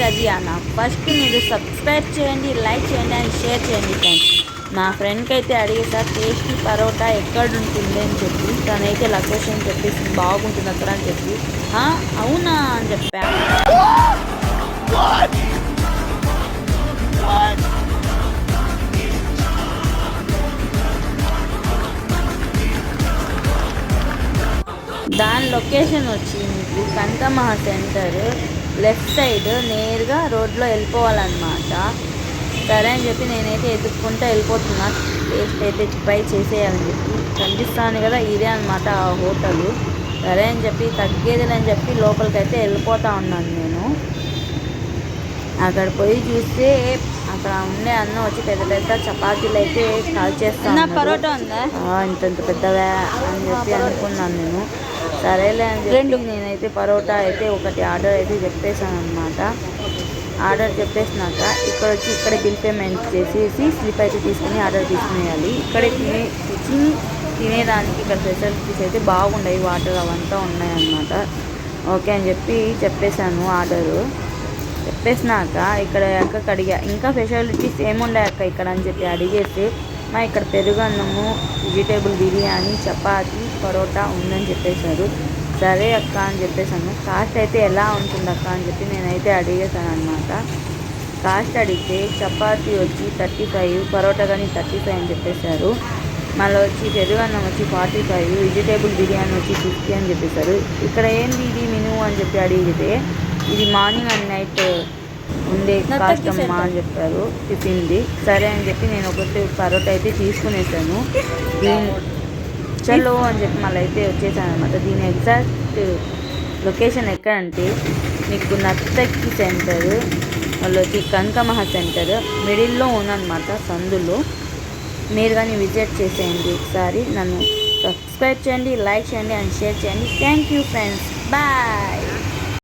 అది అన్న. ఫస్ట్ మీరు సబ్స్క్రైబ్ చేయండి, లైక్ చేయండి అండ్ షేర్ చేయండి ఫ్రెండ్స్. మా ఫ్రెండ్కి అయితే అడిగేసా టేస్టీ పరోటా ఎక్కడ ఉంటుంది అని చెప్పి, తనైతే లొకేషన్ చెప్పేసి బాగుంటుంది అక్కడ అని చెప్పి, అవునా అని చెప్పా. దాని లొకేషన్ వచ్చి మీకు కనకమహా సెంటర్ లెఫ్ట్ సైడ్ నేరుగా రోడ్లో వెళ్ళిపోవాలన్నమాట. సరే అని చెప్పి నేనైతే ఎదుక్కుంటూ వెళ్ళిపోతున్నా. టేస్ట్ అయితే ట్రై చేసేయాలని చెప్పి కనిపిస్తాను కదా, ఇదే అనమాట ఆ హోటల్. సరే అని చెప్పి తగ్గేదిలని చెప్పి లోపలికైతే వెళ్ళిపోతా ఉన్నాను నేను. అక్కడ పోయి చూస్తే అక్కడ ఉండే అన్న వచ్చి పెద్ద పెద్ద చపాతీలు అయితే కాల్ చేస్తాను. పరోటా ఉందా ఇంత పెద్దవా అని చెప్పి అనుకున్నాను నేను. సరేలే అని చెప్పి నేనైతే పరోటా అయితే ఒకటి ఆర్డర్ అయితే చెప్పేశాను అనమాట. ఆర్డర్ చెప్పేసినాక ఇక్కడ బిల్ పేమెంట్ చేసేసి స్లిప్ అయితే తీసుకుని ఆర్డర్ తీసుకునేయాలి. ఇక్కడే తినేదానికి ఇక్కడ ఫెసిలిటీస్ అయితే బాగున్నాయి, వాటర్ అవంతా ఉన్నాయన్నమాట. ఓకే అని చెప్పి చెప్పేశాను ఆర్డరు. చెప్పేసినాక ఇక్కడ అక్కకి అడిగా ఇంకా ఫెసిలిటీస్ ఏముండే అక్క ఇక్కడ అని చెప్పి అడిగేసి, మా ఇక్కడ పెరుగు అన్నము, వెజిటేబుల్ బిర్యానీ, చపాతీ, పరోటా ఉందని చెప్పేశారు. సరే అక్క అని చెప్పేసాను. కాస్ట్ అయితే ఎలా ఉంటుంది అక్క అని చెప్పి నేనైతే అడిగేశాను అనమాట. కాస్ట్ అడిగితే చపాతీ వచ్చి 35, పరోటా కానీ 35 అని చెప్పేశారు. మళ్ళీ వచ్చి పెరుగు అన్నం వచ్చి 45, వెజిటేబుల్ బిర్యానీ వచ్చి 50 అని చెప్పేశారు. ఇక్కడ ఏంది ఇది మెనూ అని చెప్పి అడిగితే, ఇది మార్నింగ్ అండ్ నైట్ ఉండే కాస్ట్ అమ్మా అని చెప్పారు టిఫిన్ది. సరే అని చెప్పి నేను ఒకటి పరోటా అయితే తీసుకునేసాను. చలో అని చెప్పి మళ్ళీ అయితే వచ్చేసాను అనమాట. దీని ఎగ్జాక్ట్ లొకేషన్ ఎక్కడంటే మీకు నర్తకి సెంటర్, వాళ్ళు వచ్చి కనకమహా సెంటర్ మిడిల్లో ఉందన్నమాట, సందులో. మీరు కానీ విజిట్ చేసేయండి ఒకసారి. నన్ను సబ్స్క్రైబ్ చేయండి, లైక్ చేయండి అండ్ షేర్ చేయండి. Thank you friends, bye.